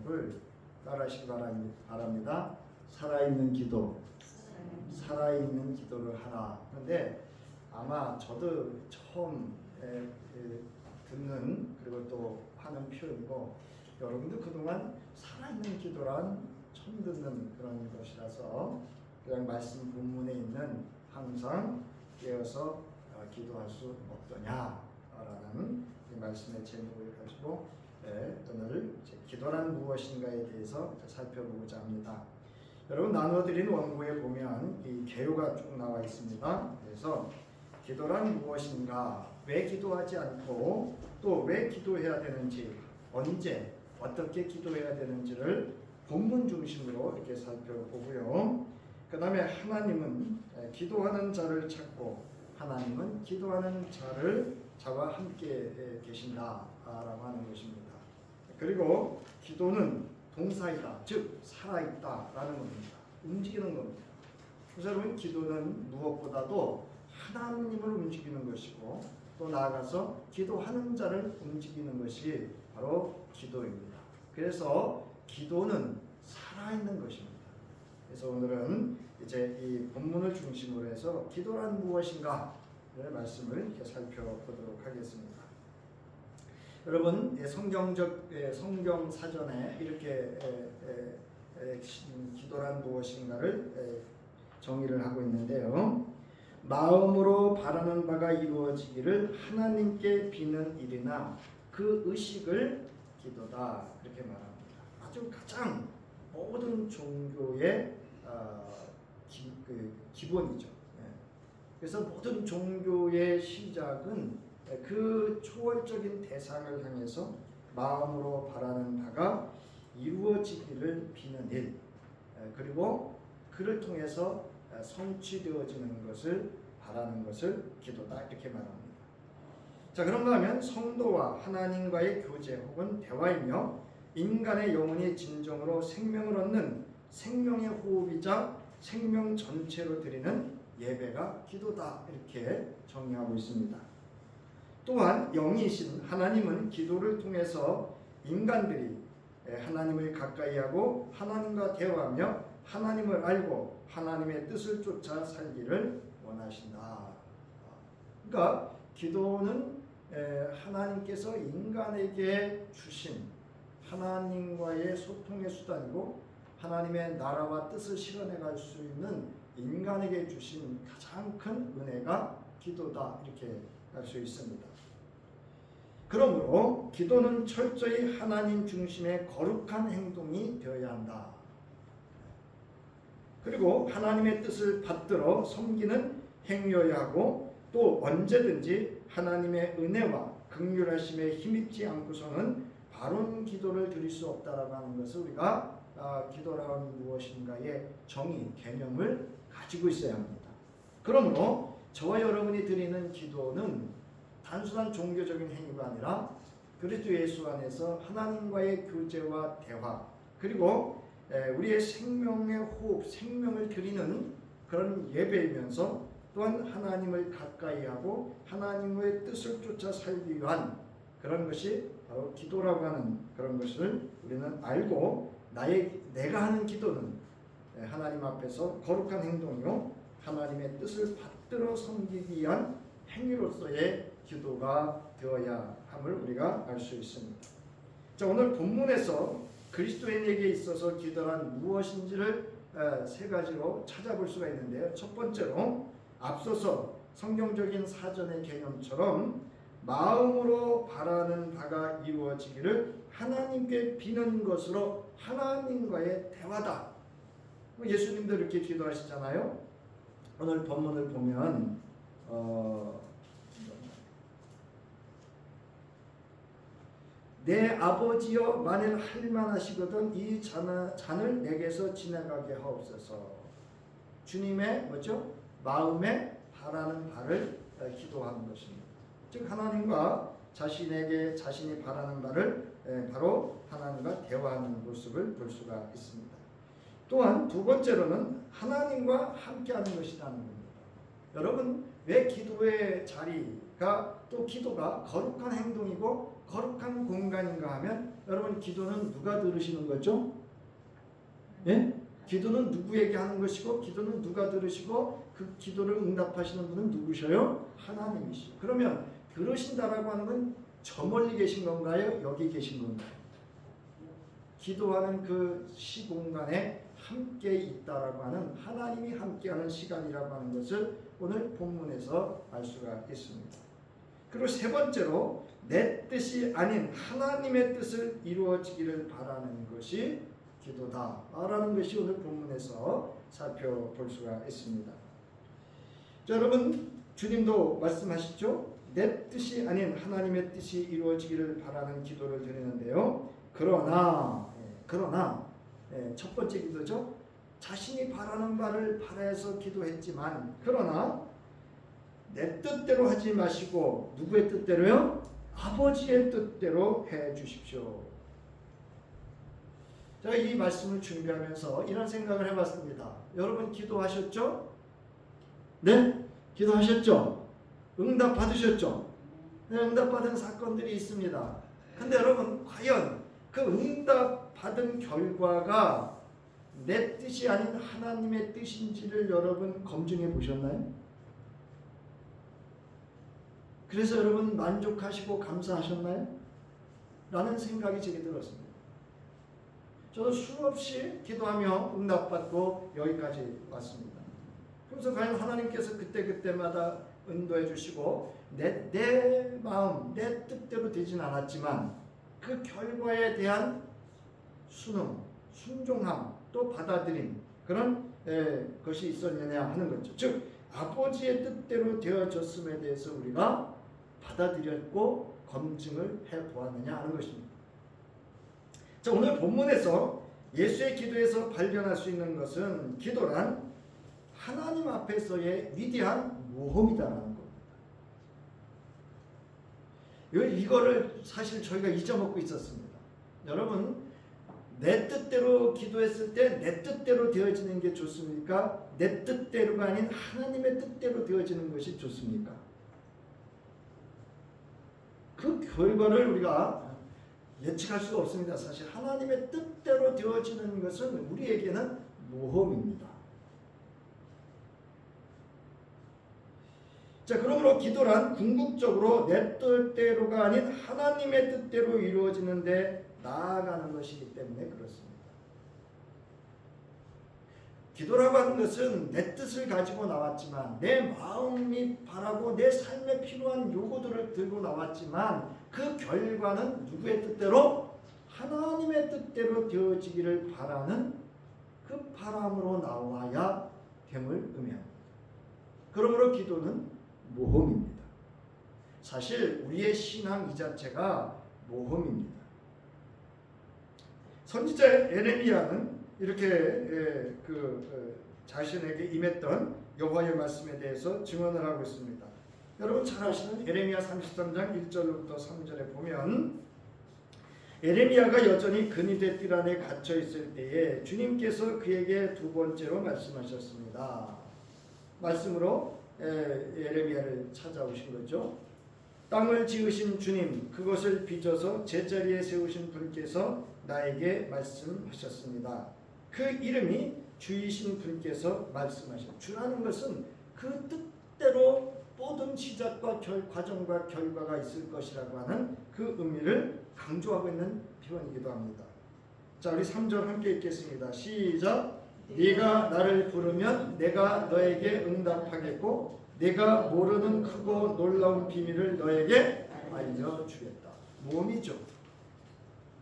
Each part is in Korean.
제목을 따라하시기 바랍니다. 살아있는 기도, 살아있는 기도를 하라. 그런데 아마 저도 처음 듣는 그리고 또 하는 표현이고, 여러분도 그동안 살아있는 기도란 처음 듣는 그런 것이라서 그냥 말씀 본문에 있는 항상 깨어서 기도할 수 없더냐라는 이 말씀의 제목을 가지고 오늘 기도란 무엇인가에 대해서 살펴보고자 합니다. 여러분, 나눠드린 원고에 보면 이 개요가 쭉 나와 있습니다. 그래서 기도란 무엇인가, 왜 기도하지 않고 또 왜 기도해야 되는지, 언제 어떻게 기도해야 되는지를 본문 중심으로 이렇게 살펴보고요. 그 다음에 하나님은 기도하는 자를 찾고 하나님은 기도하는 자와 함께 계신다라고 하는 것입니다. 그리고 기도는 동사이다, 즉 살아있다라는 겁니다. 움직이는 겁니다. 그래서 여러분, 기도는 무엇보다도 하나님을 움직이는 것이고 또 나아가서 기도하는 자를 움직이는 것이 바로 기도입니다. 그래서 기도는 살아있는 것입니다. 그래서 오늘은 이제 이 본문을 중심으로 해서 기도란 무엇인가를 말씀을 이렇게 살펴보도록 하겠습니다. 여러분, 성경 사전에 이렇게 기도란 무엇인가를 정의를 하고 있는데요. 마음으로 바라는 바가 이루어지기를 하나님께 비는 일이나 그 의식을 기도다, 그렇게 말합니다. 아주 가장 모든 종교의 기본이죠. 그래서 모든 종교의 시작은 그 초월적인 대상을 향해서 마음으로 바라는 바가 이루어지기를 비는 일, 그리고 그를 통해서 성취되어지는 것을 바라는 것을 기도다, 이렇게 말합니다. 자, 그런가 하면 성도와 하나님과의 교제 혹은 대화이며 인간의 영혼이 진정으로 생명을 얻는 생명의 호흡이자 생명 전체로 드리는 예배가 기도다, 이렇게 정의하고 있습니다. 또한 영이신 하나님은 기도를 통해서 인간들이 하나님을 가까이하고 하나님과 대화하며 하나님을 알고 하나님의 뜻을 쫓아 살기를 원하신다. 그러니까 기도는 하나님께서 인간에게 주신 하나님과의 소통의 수단이고 하나님의 나라와 뜻을 실현해 갈 수 있는 인간에게 주신 가장 큰 은혜가 기도다, 이렇게 할 수 있습니다. 그러므로 기도는 철저히 하나님 중심의 거룩한 행동이 되어야 한다. 그리고 하나님의 뜻을 받들어 섬기는 행위여야 하고 또 언제든지 하나님의 은혜와 긍휼하심에 힘입지 않고서는 바른 기도를 드릴 수 없다라고 하는 것을 우리가 기도란 무엇인가의 정의, 개념을 가지고 있어야 합니다. 그러므로 저와 여러분이 드리는 기도는 단순한 종교적인 행위가 아니라 그리스도 예수 안에서 하나님과의 교제와 대화, 그리고 우리의 생명의 호흡, 생명을 드리는 그런 예배이면서 또한 하나님을 가까이하고 하나님의 뜻을 쫓아 살기 위한 그런 것이 바로 기도라고 하는 그런 것을 우리는 알고, 내가 하는 기도는 하나님 앞에서 거룩한 행동이요 하나님의 뜻을 받들어 섬기기 위한 행위로서의 기도가 되어야 함을 우리가 알 수 있습니다. 자, 오늘 본문에서 그리스도인에게 있어서 기도란 무엇인지를 세 가지로 찾아볼 수가 있는데요. 첫 번째로 앞서서 성경적인 사전의 개념처럼 마음으로 바라는 바가 이루어지기를 하나님께 비는 것으로 하나님과의 대화다. 예수님도 이렇게 기도하시잖아요. 오늘 본문을 보면 내 아버지여, 만일 할 만하시거든 이 잔을 내게서 지나가게 하옵소서. 주님의 마음에 바라는 바를 기도하는 것입니다. 즉 하나님과 자신이 바라는 바를 바로 하나님과 대화하는 모습을 볼 수가 있습니다. 또한 두 번째로는 하나님과 함께하는 것이라는 겁니다. 여러분, 왜 기도의 자리가 또 기도가 거룩한 행동이고 거룩한 공간인가 하면 여러분 기도는 누가 들으시는 거죠? 예? 기도는 누구에게 하는 것이고 기도는 누가 들으시고 그 기도를 응답하시는 분은 누구셔요? 하나님이시죠. 그러면 들으신다라고 하는 건 저 멀리 계신 건가요? 여기 계신 건가요? 기도하는 그 시공간에 함께 있다라고 하는 하나님이 함께하는 시간이라고 하는 것을 오늘 본문에서 알 수가 있습니다. 그리고 세 번째로 내 뜻이 아닌 하나님의 뜻을 이루어지기를 바라는 것이 기도다라는 것이 오늘 본문에서 살펴볼 수가 있습니다. 자, 여러분 주님도 말씀하시죠. 내 뜻이 아닌 하나님의 뜻이 이루어지기를 바라는 기도를 드리는데요. 그러나 첫 번째 기도죠. 자신이 바라는 바를 바라서 기도했지만 그러나 내 뜻대로 하지 마시고 누구의 뜻대로요? 아버지의 뜻대로 해 주십시오. 제가 이 말씀을 준비하면서 이런 생각을 해봤습니다. 여러분 기도하셨죠? 네? 기도하셨죠? 응답 받으셨죠? 네, 응답 받은 사건들이 있습니다. 근데 여러분 과연 그 응답 받은 결과가 내 뜻이 아닌 하나님의 뜻인지를 여러분 검증해 보셨나요? 그래서 여러분 만족하시고 감사하셨나요? 라는 생각이 제게 들었습니다. 저도 수없이 기도하며 응답받고 여기까지 왔습니다. 그래서 과연 하나님께서 그때마다 인도해 주시고 내 마음, 내 뜻대로 되진 않았지만 그 결과에 대한 순응, 순종함, 또 받아들임 그런 것이 있었느냐 하는 거죠. 즉 아버지의 뜻대로 되어졌음에 대해서 우리가 받아들였고 검증을 해보았느냐 하는 것입니다. 자, 오늘 본문에서 예수의 기도에서 발견할 수 있는 것은 기도란 하나님 앞에서의 위대한 모험이다라는 겁니다. 이거를 사실 저희가 잊어먹고 있었습니다. 여러분 내 뜻대로 기도했을 때 내 뜻대로 되어지는 게 좋습니까? 내 뜻대로가 아닌 하나님의 뜻대로 되어지는 것이 좋습니까? 그 결과를 우리가 예측할 수가 없습니다. 사실 하나님의 뜻대로 되어지는 것은 우리에게는 모험입니다. 자, 그러므로 기도란 궁극적으로 내 뜻대로가 아닌 하나님의 뜻대로 이루어지는데 나아가는 것이기 때문에 그렇습니다. 기도라고 하는 것은 내 뜻을 가지고 나왔지만 내 마음이 바라고 내 삶에 필요한 요구들을 들고 나왔지만 그 결과는 누구의 뜻대로? 하나님의 뜻대로 되어지기를 바라는 그 바람으로 나와야 됨을 의미합니다. 그러므로 기도는 모험입니다. 사실 우리의 신앙 이 자체가 모험입니다. 선지자 에레미야는 이렇게 자신에게 임했던 여호와의 말씀에 대해서 증언을 하고 있습니다. 여러분 잘 아시는 에레미야 33장 1절부터 3절에 보면 에레미야가 여전히 근위대 뜰 안에 갇혀 있을 때에 주님께서 그에게 두 번째로 말씀하셨습니다. 말씀으로 에레미야를 찾아오신 거죠. 땅을 지으신 주님, 그것을 빚어서 제자리에 세우신 분께서 나에게 말씀하셨습니다. 그 이름이 주이신 분께서 말씀하셨습니다. 주라는 것은 그 뜻대로 모든 시작과 과정과 결과가 있을 것이라고 하는 그 의미를 강조하고 있는 표현이기도 합니다. 자, 우리 3절 함께 읽겠습니다. 시작. 네가 나를 부르면 내가 너에게 응답하겠고 네가 모르는 크고 놀라운 비밀을 너에게 알려주겠다. 모험이죠.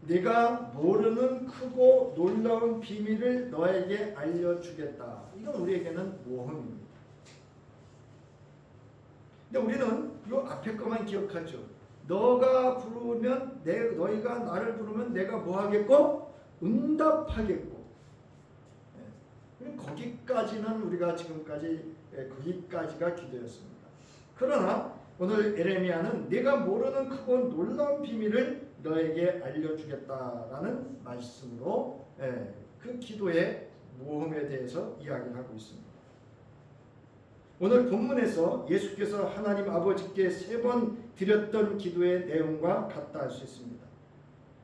네가 모르는 크고 놀라운 비밀을 너에게 알려주겠다. 이건 우리에게는 모험입니다. 근데 우리는 이 앞에 것만 기억하죠. 너희가 나를 부르면 내가 뭐 하겠고? 응답하겠고. 거기까지는 우리가 지금까지 거기까지가 기도였습니다. 그러나 오늘 에레미야는 네가 모르는 크고 놀라운 비밀을 너에게 알려주겠다라는 말씀으로 그 기도의 모험에 대해서 이야기를 하고 있습니다. 오늘 본문에서 예수께서 하나님 아버지께 3번 드렸던 기도의 내용과 같다 할 수 있습니다.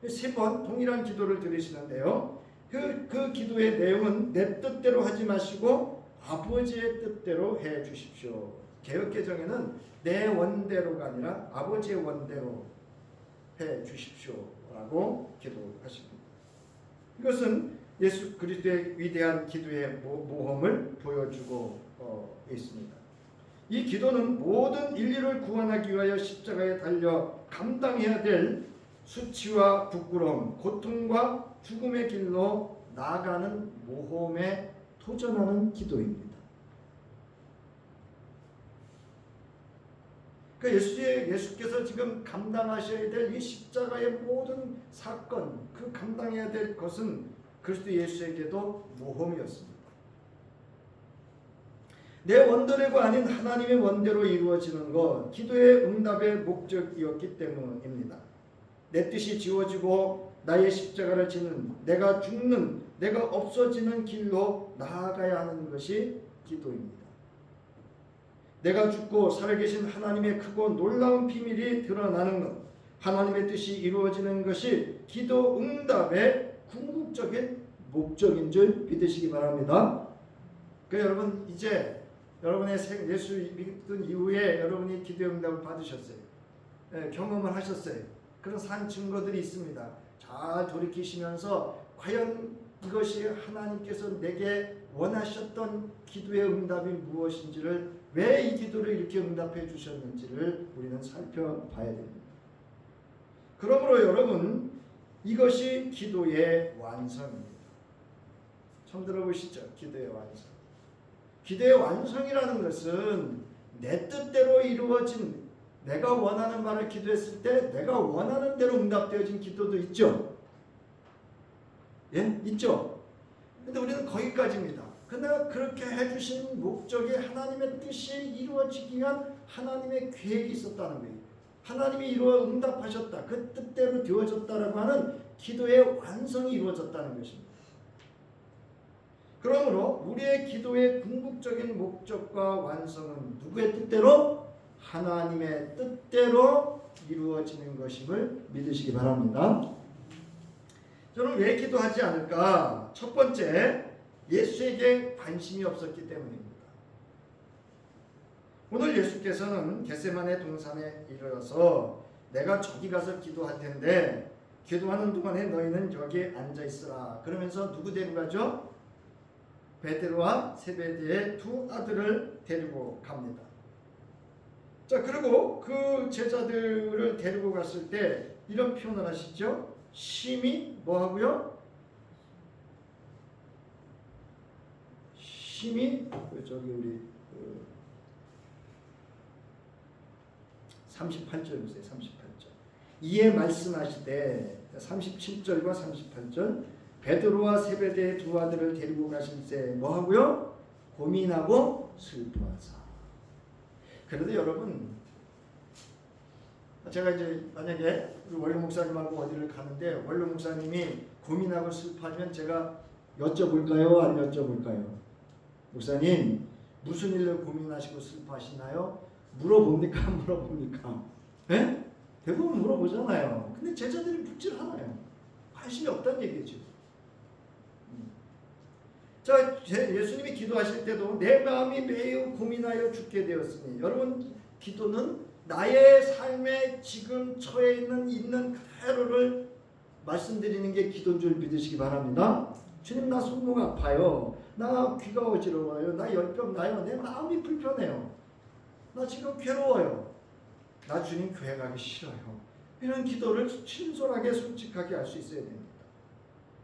3번 동일한 기도를 드리시는데요. 그 기도의 내용은 내 뜻대로 하지 마시고 아버지의 뜻대로 해 주십시오. 개역개정에는 내 원대로가 아니라 아버지의 원대로 해 주십시오라고 기도하십니다. 이것은 예수 그리스도의 위대한 기도의 모험을 보여주고 있습니다. 이 기도는 모든 인류를 구원하기 위하여 십자가에 달려 감당해야 될 수치와 부끄러움, 고통과 죽음의 길로 나아가는 모험에 도전하는 기도입니다. 예수께서 지금 감당하셔야 될 이 십자가의 모든 사건, 그 감당해야 될 것은 그리스도 예수에게도 모험이었습니다. 내 원대로가 아닌 하나님의 원대로 이루어지는 것, 기도의 응답의 목적이었기 때문입니다. 내 뜻이 지워지고 나의 십자가를 지는, 내가 죽는, 내가 없어지는 길로 나아가야 하는 것이 기도입니다. 내가 죽고 살아계신 하나님의 크고 놀라운 비밀이 드러나는 것, 하나님의 뜻이 이루어지는 것이 기도 응답의 궁극적인 목적인 줄 믿으시기 바랍니다. 여러분 이제 여러분의 예수 믿은 이후에 여러분이 기도 응답을 받으셨어요. 경험을 하셨어요. 그런 산 증거들이 있습니다. 잘 돌이키시면서 과연 이것이 하나님께서 내게 원하셨던 기도의 응답이 무엇인지를, 왜 이 기도를 이렇게 응답해 주셨는지를 우리는 살펴봐야 됩니다. 그러므로 여러분, 이것이 기도의 완성입니다. 처음 들어보시죠? 기도의 완성. 기도의 완성이라는 것은 내 뜻대로 이루어진, 내가 원하는 바를 기도했을 때 내가 원하는 대로 응답되어진 기도도 있죠. 예? 있죠. 근데 우리는 거기까지입니다. 그러나 그렇게 해주신 목적이 하나님의 뜻이 이루어지기 위한 하나님의 계획이 있었다는 거예요. 하나님이 이루어 응답하셨다, 그 뜻대로 되어졌다라고 하는 기도의 완성이 이루어졌다는 것입니다. 그러므로 우리의 기도의 궁극적인 목적과 완성은 누구의 뜻대로? 하나님의 뜻대로 이루어지는 것임을 믿으시기 바랍니다. 저는 왜 기도하지 않을까? 첫 번째, 예수에게 관심이 없었기 때문입니다. 오늘 예수께서는 겟세마네 동산에 이르러서 내가 저기 가서 기도할 텐데 기도하는 동안에 너희는 여기에 앉아 있으라. 그러면서 누구 데리고 가죠? 베드로와 세베대의 두 아들을 데리고 갑니다. 자, 그리고 그 제자들을 데리고 갔을 때 이런 표현을 하시죠. 심히 뭐하고요? 심히 저기 우리 38절 보세요. 38절. 이에 말씀하시되 37절과 38절 베드로와 세베대의 두 아들을 데리고 가실새 뭐하고요? 고민하고 슬퍼하사. 그래도 여러분, 제가 이제 만약에 원로 목사님하고 어디를 가는데 원로 목사님이 고민하고 슬퍼하면 제가 여쭤볼까요? 안 여쭤볼까요? 목사님 무슨 일로 고민하시고 슬퍼하시나요? 물어봅니까? 안 물어봅니까? 예? 대부분 물어보잖아요. 근데 제자들이 묻질 않아요. 관심이 없다는 얘기죠. 자, 예수님이 기도하실 때도 내 마음이 매우 고민하여 죽게 되었으니, 여러분 기도는 나의 삶에 지금 처해 있는 그대로를 말씀드리는 게 기도인 줄 믿으시기 바랍니다. 주님, 나 손목 아파요. 나 귀가 어지러워요. 나 열병 나요. 내 마음이 불편해요. 나 지금 괴로워요. 나 주님 교회 가기 싫어요. 이런 기도를 친솔하게 솔직하게 할 수 있어야 됩니다.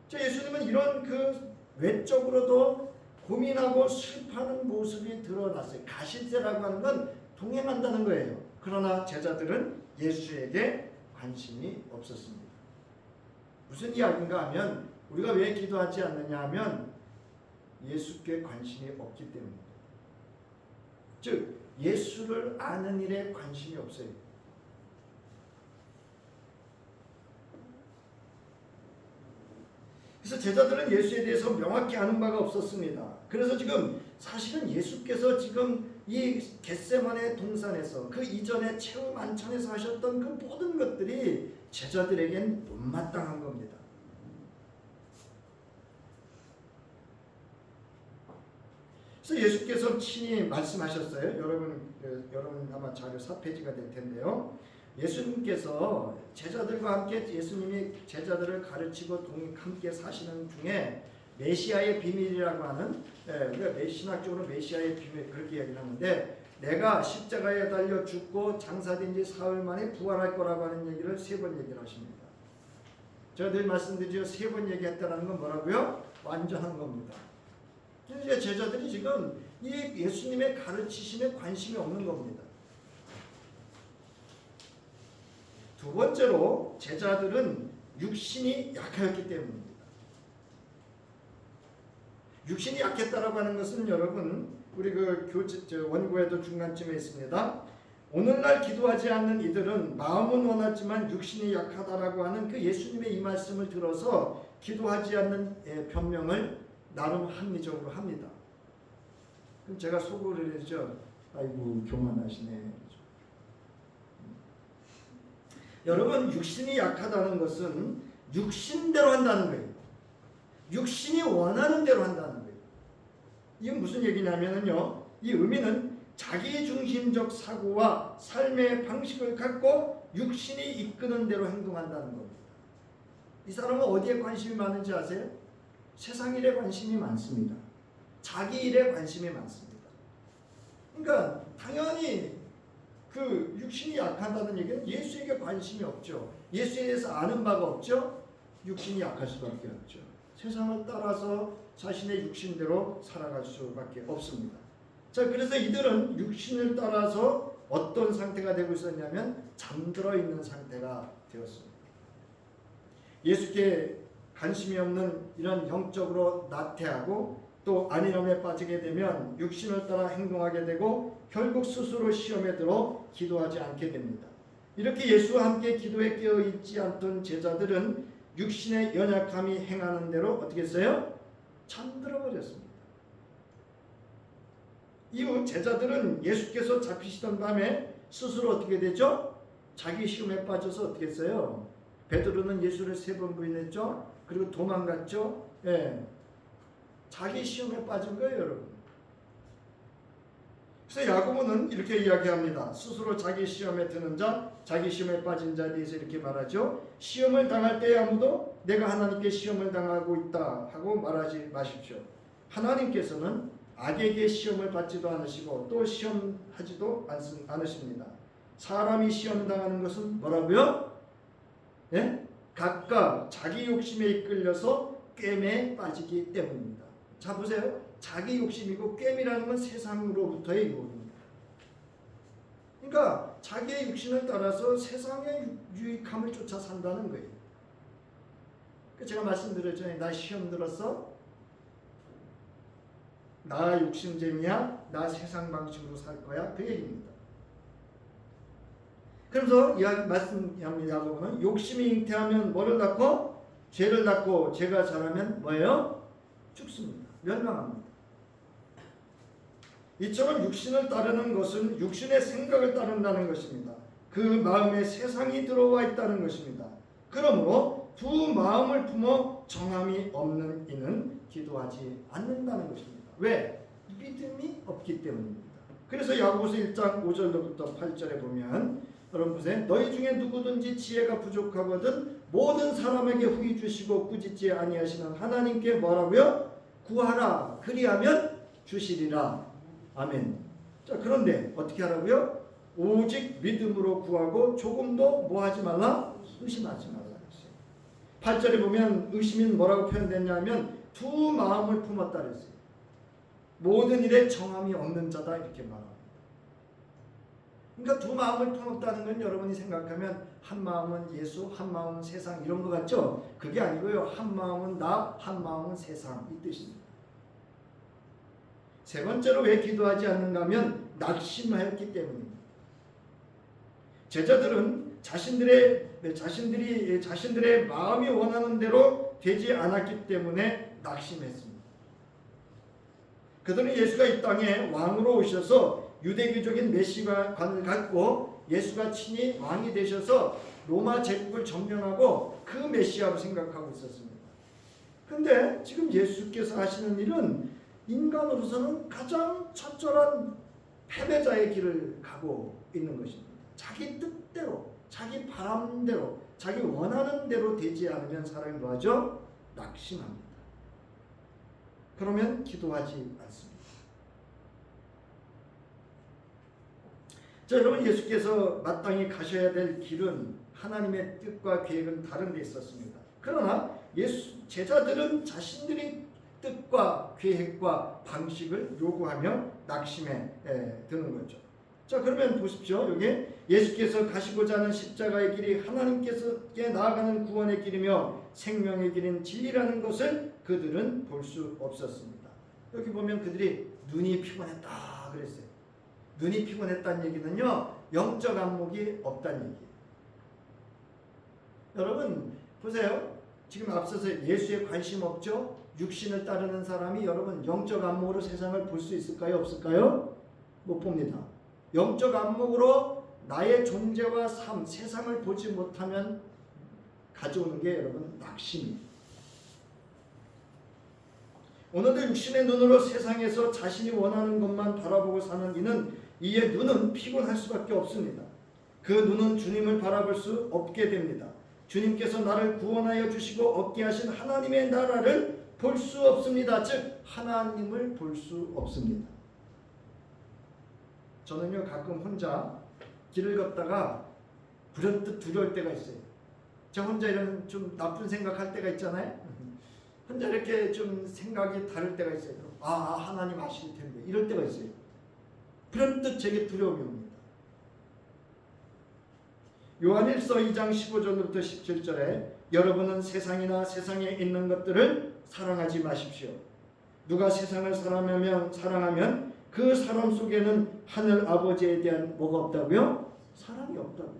자, 예수님은 이런 그 외적으로도 고민하고 슬퍼하는 모습이 드러났어요. 가실새라고 하는 건 동행한다는 거예요. 그러나 제자들은 예수에게 관심이 없었습니다. 무슨 이야기인가 하면 우리가 왜 기도하지 않느냐 하면 예수께 관심이 없기 때문입니다. 즉 예수를 아는 일에 관심이 없어요. 그래서 제자들은 예수에 대해서 명확히 아는 바가 없었습니다. 그래서 지금 사실은 예수께서 지금 이 겟세마네 동산에서 그 이전에 최후 만찬에서 하셨던 그 모든 것들이 제자들에겐 못마땅한 겁니다. 그래서 예수께서 친히 말씀하셨어요. 여러분 아마 자료 4페이지가 될 텐데요. 예수님께서 제자들과 함께 예수님이 제자들을 가르치고 함께 사시는 중에 메시아의 비밀이라고 하는, 신학적으로 메시아의 비밀 그렇게 이야기를 하는데, 내가 십자가에 달려 죽고 장사된 지 사흘 만에 부활할 거라고 하는 얘기를 3번 얘기를 하십니다. 제가 늘 말씀드리죠. 3번 얘기했다는 건 뭐라고요? 완전한 겁니다. 이제 제자들이 지금 이 예수님의 가르치심에 관심이 없는 겁니다. 두 번째로 제자들은 육신이 약하였기 때문입니다. 육신이 약했다라고 하는 것은 여러분 우리 원고에도 중간쯤에 있습니다. 오늘날 기도하지 않는 이들은 마음은 원하지만 육신이 약하다라고 하는 그 예수님의 이 말씀을 들어서 기도하지 않는 변명을 나름 합리적으로 합니다. 그럼 제가 속으로 그러죠. 아이고 교만하시네. 여러분 육신이 약하다는 것은 육신대로 한다는 거예요. 육신이 원하는 대로 한다는 거예요. 이건 무슨 얘기냐면요. 이 의미는 자기중심적 사고와 삶의 방식을 갖고 육신이 이끄는 대로 행동한다는 겁니다. 이 사람은 어디에 관심이 많은지 아세요? 세상 일에 관심이 많습니다. 자기 일에 관심이 많습니다. 그러니까 당연히 그 육신이 약하다는 얘기는 예수에게 관심이 없죠. 예수에 대해서 아는 바가 없죠. 육신이 약할 수밖에 없죠. 세상을 따라서 자신의 육신대로 살아갈 수밖에 없습니다. 자, 그래서 이들은 육신을 따라서 어떤 상태가 되고 있었냐면 잠들어 있는 상태가 되었습니다. 예수께 관심이 없는 이런 영적으로 나태하고 또 안일함에 빠지게 되면 육신을 따라 행동하게 되고 결국 스스로 시험에 들어 기도하지 않게 됩니다. 이렇게 예수와 함께 기도에 깨어 있지 않던 제자들은 육신의 연약함이 행하는 대로 어떻게 했어요? 잠들어 버렸습니다. 이후 제자들은 예수께서 잡히시던 밤에 스스로 어떻게 되죠? 자기 시험에 빠져서 어떻게 했어요? 베드로는 예수를 3번 부인했죠. 그리고 도망갔죠. 예. 자기 시험에 빠진 거예요, 여러분. 그래서 야고보는 이렇게 이야기합니다. 스스로 자기 시험에 드는 자, 자기 시험에 빠진 자에 대해서 이렇게 말하죠. 시험을 당할 때 아무도 내가 하나님께 시험을 당하고 있다 하고 말하지 마십시오. 하나님께서는 악에게 시험을 받지도 않으시고 또 시험하지도 않으십니다. 사람이 시험 당하는 것은 뭐라고요? 예? 각각 자기 욕심에 이끌려서 꿰매에 빠지기 때문입니다. 자 보세요. 자기 욕심이고 꿰매라는 건 세상으로부터의 유혹입니다. 그러니까 자기의 육신을 따라서 세상의 유익함을 쫓아 산다는 거예요. 제가 말씀드렸잖아요. 나 시험 들었어? 나 욕심쟁이야? 나 세상 방식으로 살 거야? 그 얘기입니다. 그래서 말씀합니다. 야고보는 욕심이 잉태하면 뭐를 낳고? 죄를 낳고 죄가 자라면 뭐예요? 죽습니다. 멸망합니다. 이처럼 육신을 따르는 것은 육신의 생각을 따른다는 것입니다. 그 마음에 세상이 들어와 있다는 것입니다. 그러므로 두 마음을 품어 정함이 없는 이는 기도하지 않는다는 것입니다. 왜? 믿음이 없기 때문입니다. 그래서 야고보서 1장 5절부터 8절에 보면 여러분 보세요. 너희 중에 누구든지 지혜가 부족하거든 모든 사람에게 후히 주시고 꾸짖지 아니하시는 하나님께 뭐라고요? 구하라. 그리하면 주시리라. 아멘. 자, 그런데 어떻게 하라고요? 오직 믿음으로 구하고 조금도 뭐하지 말라? 의심하지 말라. 8절에 보면 의심이 뭐라고 표현됐냐면 두 마음을 품었다 그랬어요. 모든 일에 정함이 없는 자다 이렇게 말합니다. 그러니까 두 마음을 품었다는 건 여러분이 생각하면 한 마음은 예수, 한 마음은 세상 이런 것 같죠? 그게 아니고요. 한 마음은 나, 한 마음은 세상 이 뜻입니다. 세 번째로 왜 기도하지 않는가 하면 낙심하였기 때문입니다. 제자들은 자신들의 마음이 원하는 대로 되지 않았기 때문에 낙심했습니다. 그들은 예수가 이 땅에 왕으로 오셔서 유대교적인 메시아관을 갖고 예수가 친히 왕이 되셔서 로마 제국을 점령하고 그 메시아로 생각하고 있었습니다. 근데 지금 예수께서 하시는 일은 인간으로서는 가장 처절한 패배자의 길을 가고 있는 것입니다. 자기 뜻대로, 자기 바람대로, 자기 원하는 대로 되지 않으면 사람이 뭐하죠? 낙심합니다. 그러면 기도하지 않습니다. 자, 여러분, 예수께서 마땅히 가셔야 될 길은 하나님의 뜻과 계획은 다른 데 있었습니다. 그러나 예수 제자들은 자신들의 뜻과 계획과 방식을 요구하며 낙심에 드는 거죠. 자, 그러면 보십시오. 여기 예수께서 가시고자 하는 십자가의 길이 하나님께서께 나아가는 구원의 길이며 생명의 길인 진리라는 것을 그들은 볼 수 없었습니다. 여기 보면 그들이 눈이 피곤했다 그랬어요. 눈이 피곤했다는 얘기는요, 영적 안목이 없다는 얘기예요. 여러분 보세요. 지금 앞서서 예수에 관심 없죠? 육신을 따르는 사람이 여러분 영적 안목으로 세상을 볼 수 있을까요? 없을까요? 못 봅니다. 영적 안목으로 나의 존재와 삶, 세상을 보지 못하면 가져오는 게 여러분 낙심입니다. 오늘도 육신의 눈으로 세상에서 자신이 원하는 것만 바라보고 사는 이의 눈은 피곤할 수밖에 없습니다. 그 눈은 주님을 바라볼 수 없게 됩니다. 주님께서 나를 구원하여 주시고 얻게 하신 하나님의 나라를 볼 수 없습니다. 즉 하나님을 볼 수 없습니다. 저는요 가끔 혼자 길을 걷다가 불현듯 두려울 때가 있어요. 저 혼자 이런 좀 나쁜 생각할 때가 있잖아요. 혼자 이렇게 좀 생각이 다를 때가 있어요. 하나님 아실 텐데 이럴 때가 있어요. 불현듯 제게 두려움이 옵니다. 요한일서 2장 15절부터 17절에 여러분은 세상이나 세상에 있는 것들을 사랑하지 마십시오. 누가 세상을 사랑하면 그 사람 속에는 하늘 아버지에 대한 뭐가 없다고요? 사랑이 없다고요.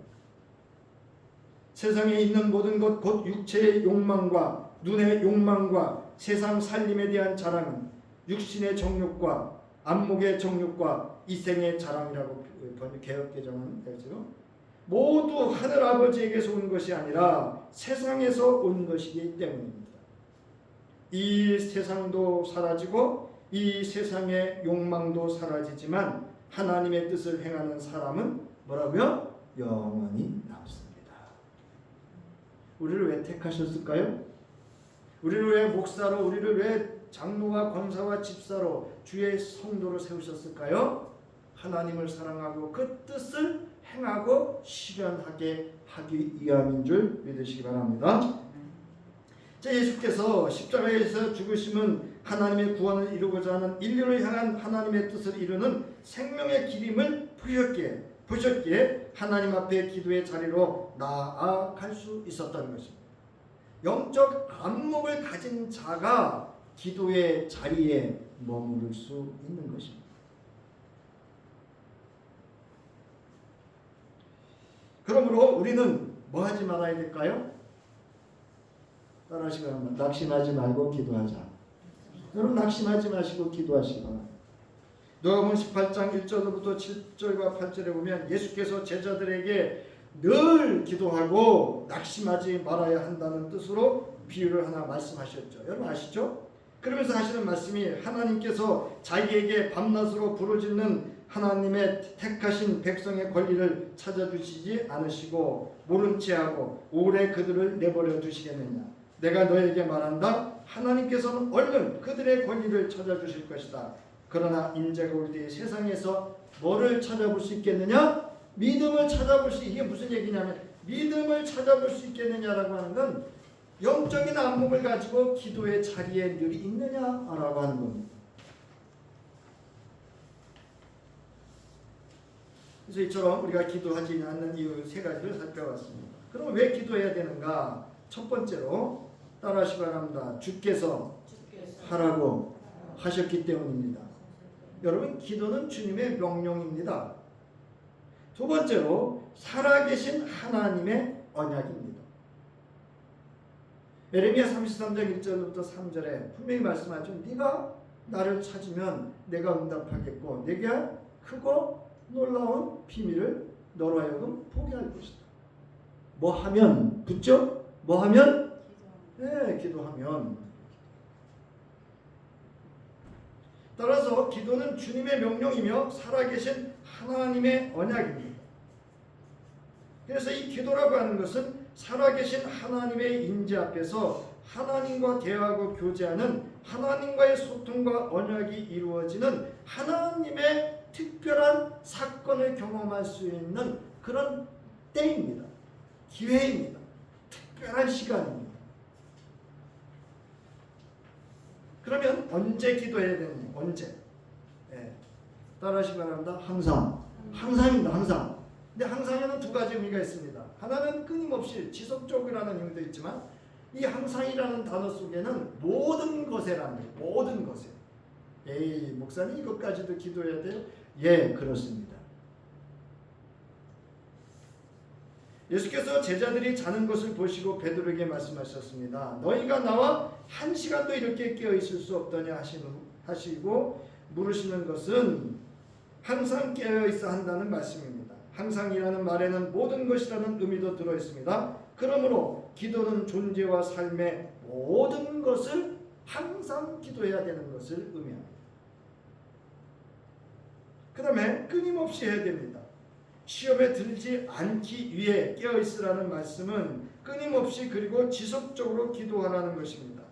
세상에 있는 모든 것 곧 육체의 욕망과 눈의 욕망과 세상 살림에 대한 자랑은 육신의 정욕과 안목의 정욕과 이생의 자랑이라고 개역개정은 되죠. 모두 하늘 아버지에게서 온 것이 아니라 세상에서 온 것이기 때문입니다. 이 세상도 사라지고 이 세상의 욕망도 사라지지만 하나님의 뜻을 행하는 사람은 뭐라고요? 영원히 남습니다. 우리를 왜 택하셨을까요? 우리를 왜 목사로, 우리를 왜 장로와 권사와 집사로 주의 성도로 세우셨을까요? 하나님을 사랑하고 그 뜻을 행하고 실현하게 하기 위함인 줄 믿으시기 바랍니다. 자, 예수께서 십자가에서 죽으심은 하나님의 구원을 이루고자 하는 인류를 향한 하나님의 뜻을 이루는 생명의 길임을 보셨기에 하나님 앞에 기도의 자리로 나아갈 수 있었다는 것입니다. 영적 안목을 가진 자가 기도의 자리에 머무를 수 있는 것입니다. 그러므로 우리는 뭐 하지 말아야 될까요? 따라하시기 바랍니다. 낙심하지 말고 기도하자. 여러분 낙심하지 마시고 기도하시기 바랍니다. 누가복음 18장 1절부터 7절과 8절에 보면 예수께서 제자들에게 늘 기도하고 낙심하지 말아야 한다는 뜻으로 비유를 하나 말씀하셨죠. 여러분 아시죠? 그러면서 하시는 말씀이 하나님께서 자기에게 밤낮으로 부르짖는 하나님의 택하신 백성의 권리를 찾아주시지 않으시고 모른 체하고 오래 그들을 내버려 두시겠느냐. 내가 너에게 말한다. 하나님께서는 얼른 그들의 권리를 찾아주실 것이다. 그러나 인자가 올 때에 세상에서 뭐를 찾아볼 수 있겠느냐? 믿음을 찾아볼 수, 이게 무슨 얘기냐면 믿음을 찾아볼 수 있겠느냐라고 하는 건 영적인 안목을 가지고 기도의 자리에 늘 있느냐라고 하는 겁니다. 그래서 이처럼 우리가 기도하지 않는 이유 세 가지를 살펴봤습니다. 그럼 왜 기도해야 되는가? 첫 번째로 따라하시기 바랍니다. 주께서 하라고 하셨기 때문입니다. 여러분 기도는 주님의 명령입니다. 두 번째로 살아계신 하나님의 언약입니다. 예레미야 33장 1절부터 3절에 분명히 말씀하죠. 네가 나를 찾으면 내가 응답하겠고 내가 크고 놀라운 비밀을 너로 하여금 보게 할 것이다. 뭐 하면? 붙죠? 뭐 하면? 네, 기도하면. 따라서 기도는 주님의 명령이며 살아계신 하나님의 언약입니다. 그래서 이 기도라고 하는 것은 살아계신 하나님의 임재 앞에서 하나님과 대화하고 교제하는 하나님과의 소통과 언약이 이루어지는 하나님의 특별한 사건을 경험할 수 있는 그런 때입니다. 기회입니다. 특별한 시간입니다. 그러면 언제 기도해야 되느냐? 언제? 네. 따라하시기 바랍니다. 항상. 항상입니다. 항상. 근데 항상에는 두 가지 의미가 있습니다. 하나는 끊임없이 지속적이라는 의미도 있지만 이 항상이라는 단어 속에는 모든 것에라는 거예요. 모든 것에. 에이, 목사님 이것까지도 기도해야 돼요? 예, 그렇습니다. 예수께서 제자들이 자는 것을 보시고 베드로에게 말씀하셨습니다. 너희가 나와 한 시간도 이렇게 깨어 있을 수 없더냐 하시고 물으시는 것은 항상 깨어 있어 한다는 말씀입니다. 항상이라는 말에는 모든 것이라는 의미도 들어 있습니다. 그러므로 기도는 존재와 삶의 모든 것을 항상 기도해야 되는 것을 의미합니다. 그 다음에 끊임없이 해야 됩니다. 시험에 들지 않기 위해 깨어있으라는 말씀은 끊임없이 그리고 지속적으로 기도하라는 것입니다.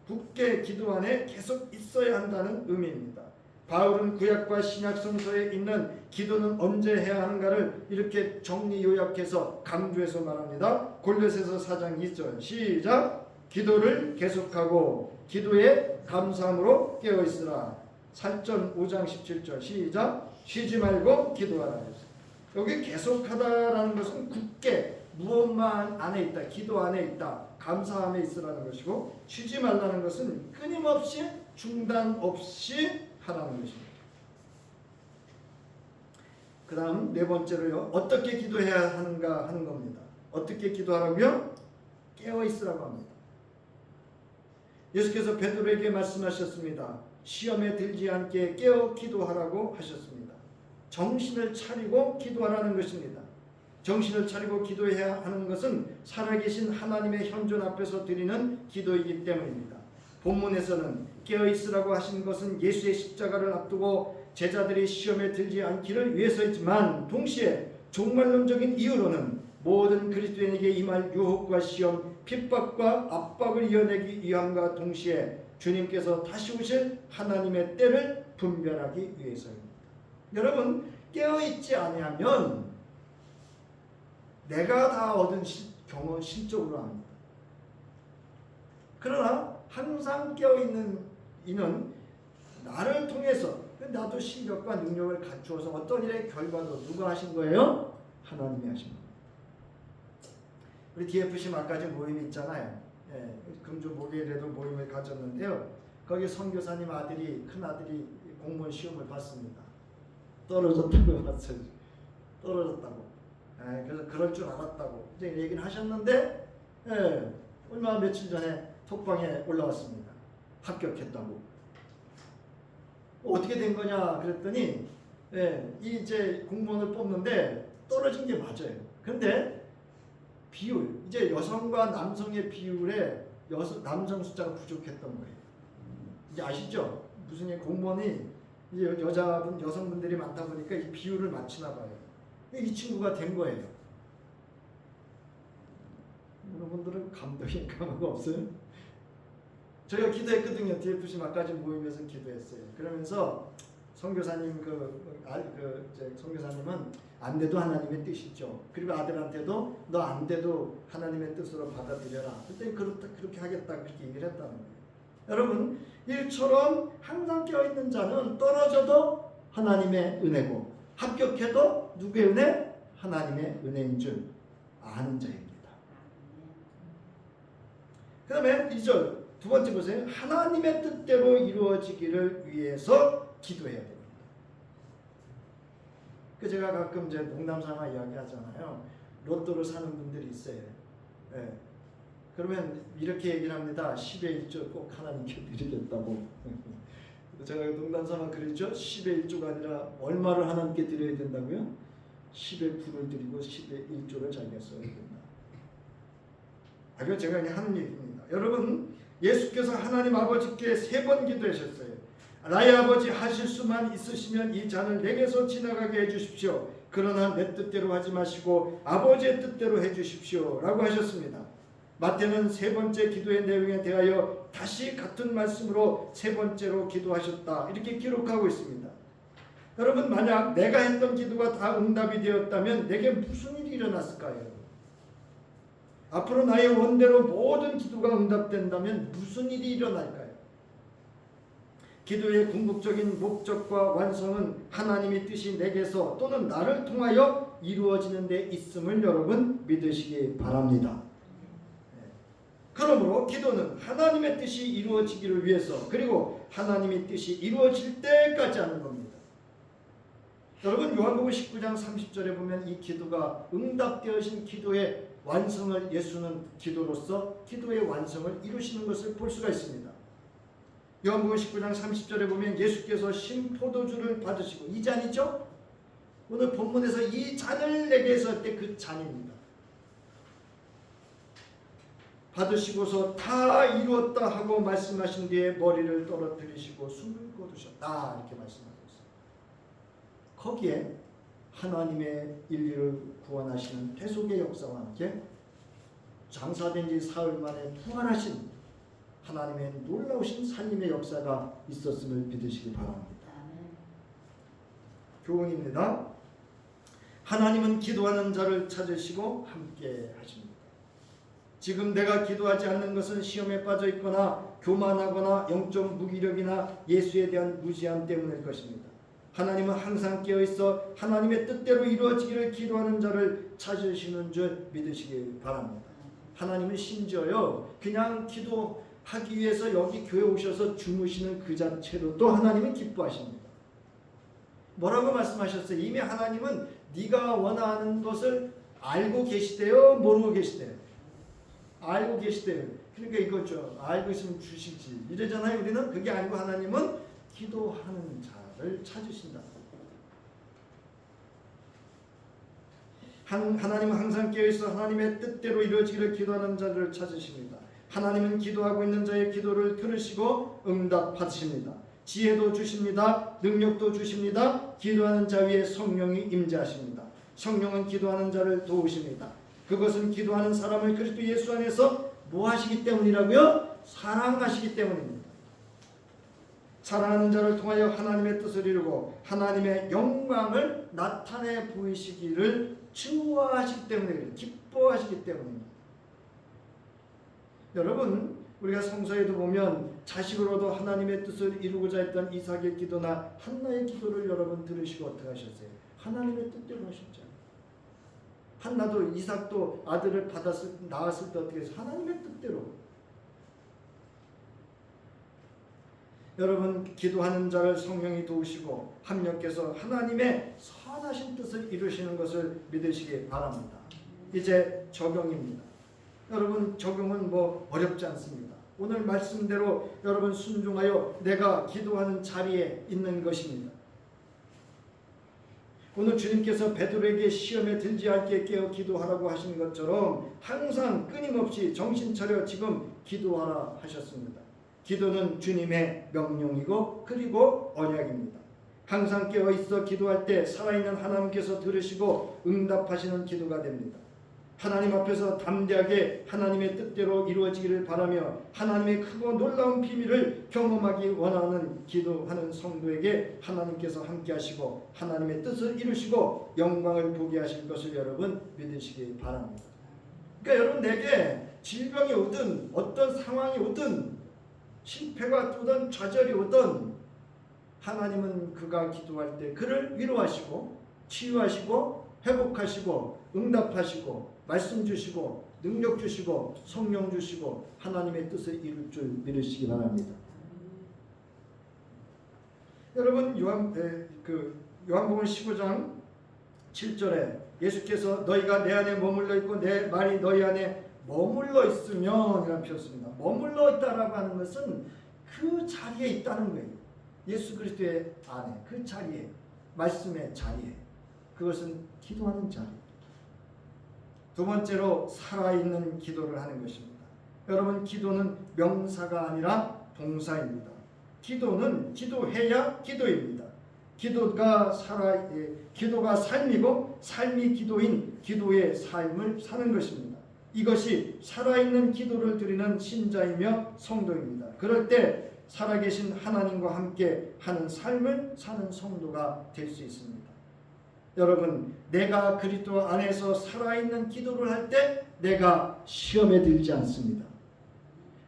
굳게 기도 안에 계속 있어야 한다는 의미입니다. 바울은 구약과 신약 성서에 있는 기도는 언제 해야 하는가를 이렇게 정리 요약해서 강조해서 말합니다. 골로새서 4장 2절 시작. 기도를 계속하고 기도에 감사함으로 깨어있으라. 살전 5장 17절 시작. 쉬지 말고 기도하라. 여기 계속하다라는 것은 굳게 무엇만 안에 있다, 기도 안에 있다, 감사함에 있으라는 것이고, 쉬지 말라는 것은 끊임없이 중단 없이 하라는 것입니다. 그 다음 네 번째로요, 어떻게 기도해야 하는가 하는 겁니다. 어떻게 기도하라고요? 깨어 있으라고 합니다. 예수께서 베드로에게 말씀하셨습니다. 시험에 들지 않게 깨어 기도하라고 하셨습니다. 정신을 차리고 기도하라는 것입니다. 정신을 차리고 기도해야 하는 것은 살아계신 하나님의 현존 앞에서 드리는 기도이기 때문입니다. 본문에서는 깨어있으라고 하신 것은 예수의 십자가를 앞두고 제자들이 시험에 들지 않기를 위해서이지만 동시에 종말론적인 이유로는 모든 그리스도인에게 임할 유혹과 시험, 핍박과 압박을 이겨내기 위함과 동시에 주님께서 다시 오실 하나님의 때를 분별하기 위해서입니다. 여러분, 깨어있지 아니하면 내가 다 얻은 경험 실적으로 합니다. 그러나 항상 깨어있는 이는 나를 통해서 나도 실력과 능력을 갖추어서 어떤 일의 결과도 누가 하신 거예요? 하나님이 하신 겁니다. 우리 DFC 막까지 모임이 있잖아요. 예, 금주 목요일에도 모임을 가졌는데요. 거기 선교사님 아들이, 큰 아들이 공무원 시험을 봤습니다. 떨어졌다고 봤어요. 떨어졌다고. 예, 그래서 그럴 줄 알았다고 이제 얘기를 하셨는데, 예, 얼마 며칠 전에 톡방에 올라왔습니다. 합격했다고. 어떻게 된 거냐 그랬더니, 예, 이제 공무원을 뽑는데 떨어진 게 맞아요. 그런데 비율, 이제 여성과 남성의 비율에 남성 숫자가 부족했던 거예요. 이제 아시죠? 무슨 공무원이 이제 여성분들이 많다 보니까 이 비율을 맞추나 봐요. 이 친구가 된 거예요. 여러분들은 감동이 감화가 없어요? 저희가 기도했거든요. DFC 막까지 모임에서 기도했어요. 그러면서 선교사님 선교사님은 안 돼도 하나님의 뜻이죠. 그리고 아들한테도 너 안 돼도 하나님의 뜻으로 받아들여라. 그때 그렇게 하겠다 그렇게 얘기를 했다는 거예요. 여러분, 일처럼 항상 깨어있는 자는 떨어져도 하나님의 은혜고 합격해도 누구의 은혜? 하나님의 은혜인 줄 아는 자입니다. 그 다음에 2절 두 번째 보세요. 하나님의 뜻대로 이루어지기를 위해서 기도해야 됩니다. 제가 가끔 이제 농담삼아 이야기하잖아요. 로또를 사는 분들이 있어요. 예. 그러면 이렇게 얘기를 합니다. 10의 1조 꼭 하나님께 드리겠다고. 제가 농담삼아 그랬죠. 10의 1조가 아니라 얼마를 하나님께 드려야 된다고요? 10의 9를 드리고 10의 1조를 자기가 써야 된다. 그건 제가 그냥 하는 얘기입니다. 여러분, 예수께서 하나님 아버지께 3번 기도하셨어요. 나의 아버지, 하실 수만 있으시면 이 잔을 내게서 지나가게 해주십시오. 그러나 내 뜻대로 하지 마시고 아버지의 뜻대로 해주십시오 라고 하셨습니다. 마태는 3번째 기도의 내용에 대하여 다시 같은 말씀으로 3번째로 기도하셨다 이렇게 기록하고 있습니다. 여러분, 만약 내가 했던 기도가 다 응답이 되었다면 내게 무슨 일이 일어났을까요? 앞으로 나의 원대로 모든 기도가 응답된다면 무슨 일이 일어날까요? 기도의 궁극적인 목적과 완성은 하나님의 뜻이 내게서 또는 나를 통하여 이루어지는 데 있음을 여러분 믿으시기 바랍니다. 그러므로 기도는 하나님의 뜻이 이루어지기를 위해서, 그리고 하나님의 뜻이 이루어질 때까지 하는 겁니다. 여러분, 요한복음 19장 30절에 보면 이 기도가 응답되어진 기도의 완성을 예수는 기도로서 기도의 완성을 이루시는 것을 볼 수가 있습니다. 요한복음 19장 30절에 보면 예수께서 신 포도주를 받으시고, 이 잔이죠? 오늘 본문에서 이 잔을 내게서 할 때 그 잔입니다. 받으시고서 다 이루었다 하고 말씀하신 뒤에 머리를 떨어뜨리시고 숨을 거두셨다 이렇게 말씀하고 있습니다. 거기에 하나님의 인류를 구원하시는 대속의 역사와 함께 장사된 지 사흘 만에 부활하신 하나님의 놀라우신 살림의 역사가 있었음을 믿으시기 바랍니다. 교훈입니다. 하나님은 기도하는 자를 찾으시고 함께 하십니다. 지금 내가 기도하지 않는 것은 시험에 빠져 있거나 교만하거나 영적 무기력이나 예수에 대한 무지함 때문일 것입니다. 하나님은 항상 깨어있어 하나님의 뜻대로 이루어지기를 기도하는 자를 찾으시는 줄 믿으시기 바랍니다. 하나님은 심지어요, 그냥 기도하기 위해서 여기 교회 오셔서 주무시는 그 자체로도 하나님은 기뻐하십니다. 뭐라고 말씀하셨어요? 이미 하나님은 네가 원하는 것을 알고 계시대요, 모르고 계시대요? 알고 계시대요. 그러니까 이거죠. 알고 있으면 주시지 이러잖아요. 우리는 그게 아니고 하나님은 기도하는 자를 찾으신다. 하나님은 항상 깨어있어 하나님의 뜻대로 이루어지기를 기도하는 자를 찾으십니다. 하나님은 기도하고 있는 자의 기도를 들으시고 응답하십니다. 지혜도 주십니다. 능력도 주십니다. 기도하는 자 위에 성령이 임재하십니다. 성령은 기도하는 자를 도우십니다. 그것은 기도하는 사람을 그리스도 예수 안에서 뭐 하시기 때문이라고요? 사랑하시기 때문입니다. 사랑하는 자를 통하여 하나님의 뜻을 이루고 하나님의 영광을 나타내 보이시기를 좋아하시기 때문에, 기뻐하시기 때문입니다. 여러분, 우리가 성서에도 보면 자식으로도 하나님의 뜻을 이루고자 했던 이삭의 기도나 한나의 기도를 여러분 들으시고 어떻게 하셨어요? 하나님의 뜻대로 하셨죠. 한나도 이삭도 아들을 낳았을 때 어떻게 해서 하나님의 뜻대로. 여러분, 기도하는 자를 성령이 도우시고 합력해서 하나님의 선하신 뜻을 이루시는 것을 믿으시기 바랍니다. 이제 적용입니다. 여러분, 적용은 뭐 어렵지 않습니다. 오늘 말씀대로 여러분 순종하여 내가 기도하는 자리에 있는 것입니다. 오늘 주님께서 베드로에게 시험에 들지 않게 깨어 기도하라고 하신 것처럼 항상 끊임없이 정신 차려 지금 기도하라 하셨습니다. 기도는 주님의 명령이고 그리고 언약입니다. 항상 깨어 있어 기도할 때 살아있는 하나님께서 들으시고 응답하시는 기도가 됩니다. 하나님 앞에서 담대하게 하나님의 뜻대로 이루어지기를 바라며 하나님의 크고 놀라운 비밀을 경험하기 원하는 기도하는 성도에게 하나님께서 함께 하시고 하나님의 뜻을 이루시고 영광을 보게 하실 것을 여러분 믿으시기 바랍니다. 그러니까 여러분, 내게 질병이 오든 어떤 상황이 오든 실패가 오든 좌절이 오든 하나님은 그가 기도할 때 그를 위로하시고 치유하시고 회복하시고 응답하시고 말씀 주시고 능력 주시고 성령 주시고 하나님의 뜻을 이룰 줄 믿으시기 바랍니다. 여러분, 요한복음 15장 7절에 예수께서 너희가 내 안에 머물러 있고 내 말이 너희 안에 머물러 있으면 이라는 표현입니다. 머물러 있다라고 하는 것은 그 자리에 있다는 거예요. 예수 그리스도의 안에 그 자리에 말씀의 자리에 그것은 기도하는 자리. 두 번째로 살아있는 기도를 하는 것입니다. 여러분 기도는 명사가 아니라 동사입니다. 기도는 기도해야 기도입니다. 기도가 삶이고 삶이 기도인 기도의 삶을 사는 것입니다. 이것이 살아있는 기도를 드리는 신자이며 성도입니다. 그럴 때 살아계신 하나님과 함께 하는 삶을 사는 성도가 될 수 있습니다. 여러분, 내가 그리스도 안에서 살아있는 기도를 할 때 내가 시험에 들지 않습니다.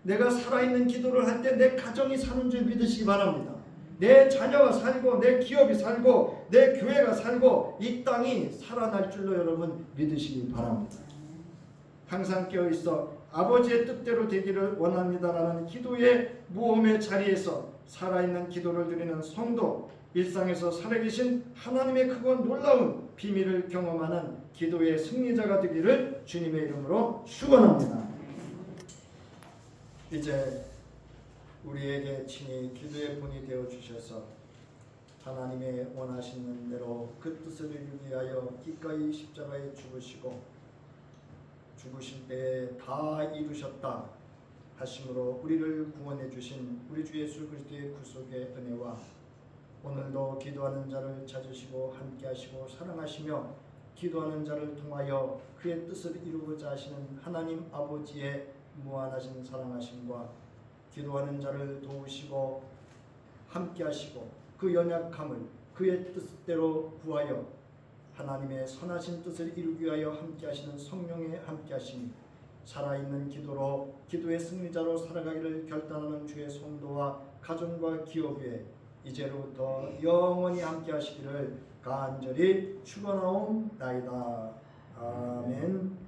내가 살아있는 기도를 할 때 내 가정이 사는 줄 믿으시기 바랍니다. 내 자녀가 살고 내 기업이 살고 내 교회가 살고 이 땅이 살아날 줄로 여러분 믿으시기 바랍니다. 항상 깨어있어 아버지의 뜻대로 되기를 원합니다라는 기도의 모험의 자리에서 살아있는 기도를 드리는 성도, 일상에서 살아계신 하나님의 크고 놀라운 비밀을 경험하는 기도의 승리자가 되기를 주님의 이름으로 축원합니다. 이제 우리에게 친히 기도의 분이 되어 주셔서 하나님의 원하시는 대로 그 뜻을 이루기 위하여 기꺼이 십자가에 죽으시고 죽으실 때에 다 이루셨다 하심으로 우리를 구원해 주신 우리 주 예수 그리스도의 구속의 은혜와 오늘도 기도하는 자를 찾으시고 함께하시고 사랑하시며 기도하는 자를 통하여 그의 뜻을 이루고자 하시는 하나님 아버지의 무한하신 사랑하심과 기도하는 자를 도우시고 함께하시고 그 연약함을 그의 뜻대로 구하여 하나님의 선하신 뜻을 이루기 위하여 함께하시는 성령의 함께하심이 살아있는 기도로 기도의 승리자로 살아가기를 결단하는 주의 성도와 가정과 기업 위에 이제로부터 영원히 함께하시기를 간절히 축원하옵나이다. 아멘.